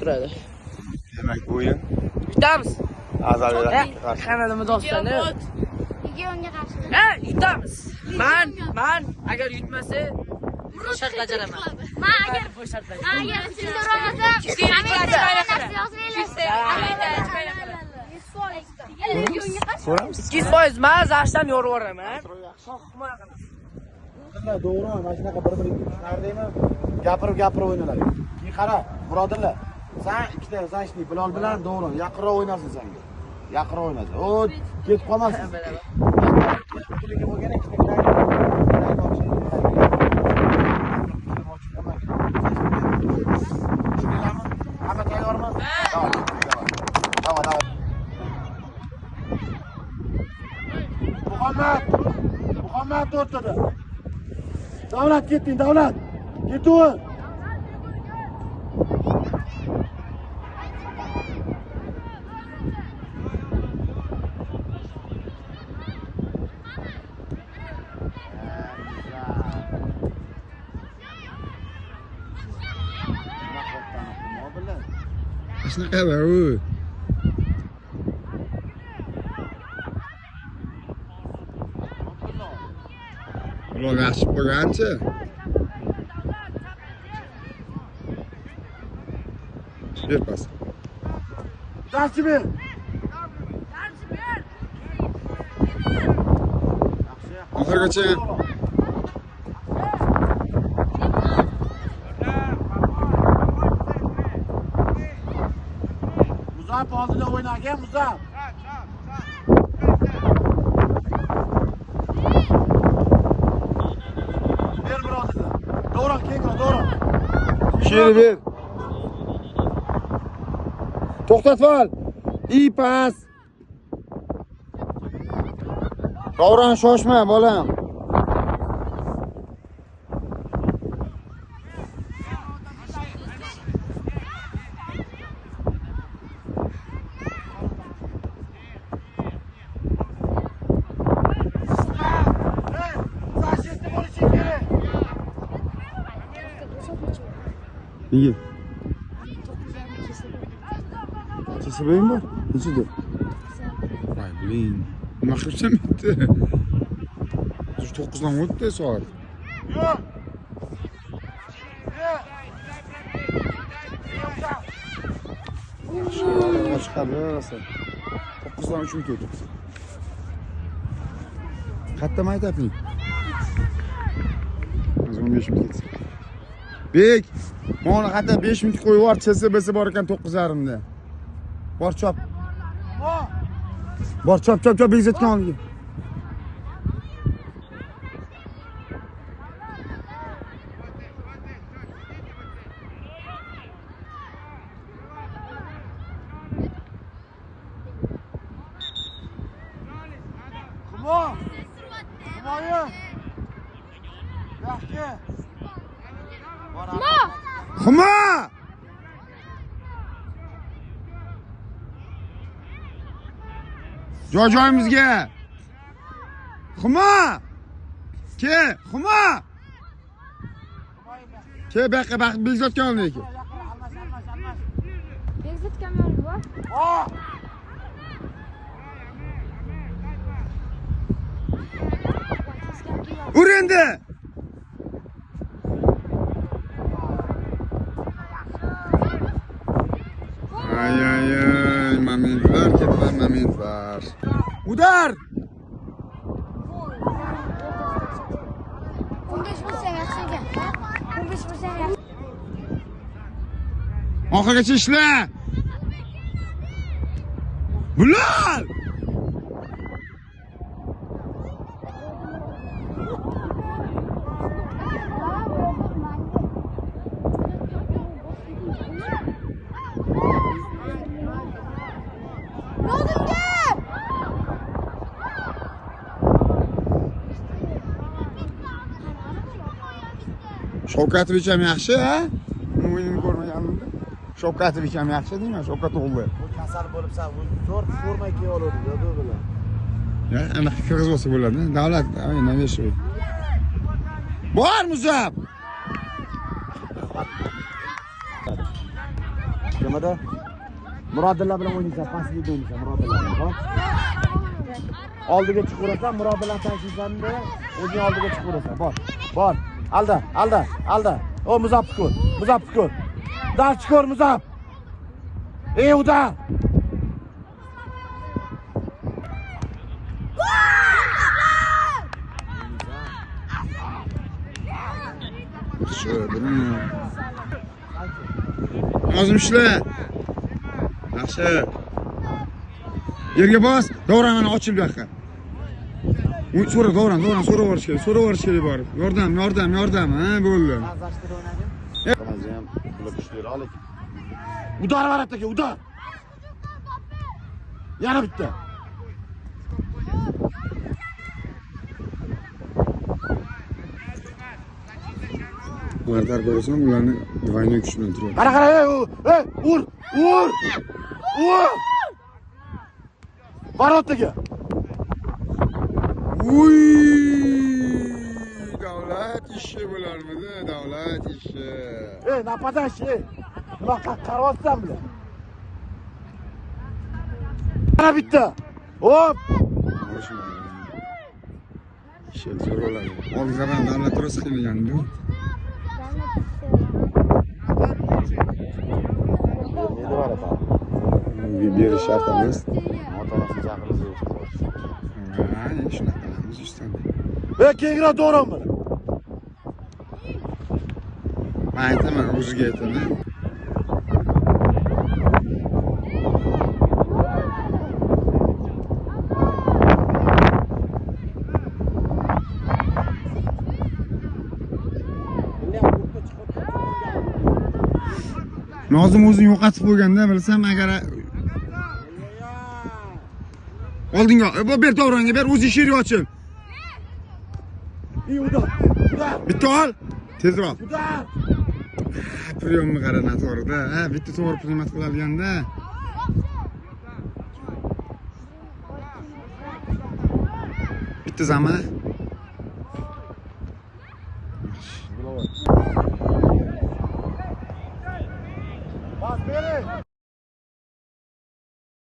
turadi. Demak, o'yin Yutamiz. Azaliylarga qarshi. Kanalimiz ostani. Legionga qarshi. Ha, yutamiz. Men agar yutmasa shart bajaraman. Men agar sizlar olmasam, So'ramiz. 200% men zashdan yorib yuboraman. To'g'ri, mana shunaqa bir-biriga ishlardaymi? Gapirib o'ynaladi. Keyin qara, Murodilla. Sen ikkita zashni Bilol bilan to'g'ri, yaqinroq o'ynasin senga. Yaqinroq o'ynasin. O, ketib qolmasin. Puliga bo'lgan ikkita hamma tayyormi? Davlat. Muhammad o'rtada. Davlat ketding, Davlat. Ketuv. Shunaqa va u. Ular yaxshi bo'lgancha. Ber pas. Darchi ber. Oxirgacha Muzab oldida o'ynagan Muzab. Ber birodar. To'g'ri, kengroq, to'g'ri. Sheri ber. To'xtatib ol. İyi pas. Davron shoshma bolam. Nega? Kesa bo'yim bor? Nechida? Voy, bilin. Nima qilsam bitta. 9 dan o'tdi soat. Yo'q. Chiqadi rosa. 9 dan 3 minut o'tdi. Qayerda maytapning? 15 minut ketsa. Bek, mana qayerda 5 minut qo'yib yubor, CSB'si bor ekan 9:30da. Bor chop. Bor chop bekzatgan oldiga. Xumo! Joyimizga. Xumo! Xumo! Baqa bekzatgan oldiga. Bekzatgan yo'li bor. Ur endi. Ay, momentlar, ketgan momentlar. Udar! 15% yaxshi ekan. 15% yaxshi. Oxirgacha ishla. Bilal! Shavkatovich ham yaxshi, ha? O'yinini ko'rmaganimda. Shavkatovich ham yaxshi deyman, Shavkat o'g'li. Bu kasal bo'libsan, zo'r forma kiya oladi, dedi bilan. Ya, ana qirg'iz bo'lsa bo'ladi. Davlat, nima shu. Bor Muzab. nimada? Murodillar bilan o'ynaysan, pastlikda o'ynaysan, Murodillar bilan. Bor. Oldiga chiqaversan, Murodillar tashlaysan-da, o'zing oldiga chiqaversan. Bor. Bor. Alda. O Muzaffar ko'r. Dal chiqar Muzaffar. Ey uda. Şöyle Azım ishla. Yaxshi. Yerga bos, davron mana ochil bu yoqqa. So'ra davron, so'raverish kerak bor. Yordam, ha, bo'ldi. Ramazan pul kuchli ol. Udar var ataga, udar. Yana bitta. Mardar ko'rasan, ularni divayni kuchlanib turadi. Qara, ur. Var ataga. Uy! Davlat ishi bo'larmidi? Davlat ishi. Napadash, nima qaryapsan bilan? Yana bitta. Hop. Ishi zo'r bo'ladi. Olg'aran davlat rosa qilgandi. Nima var ata? Berish shart emas. Ota-onasi chaqirsa. Ha, shunaqa qilamiz ishdan. Kengroq davron bilan. Men aytaman, o'ziga aytaman. Nozim o'zini yo'qotib qo'yganda bilsam, agar oldinga, ber davronga ber, o'zi she'r ochil. Bitta ol, tezroq. Priyomni qara noto'g'rida. Ha, bitta to'g'ri primat qiladigan-da. Bitta zama. Bas beri.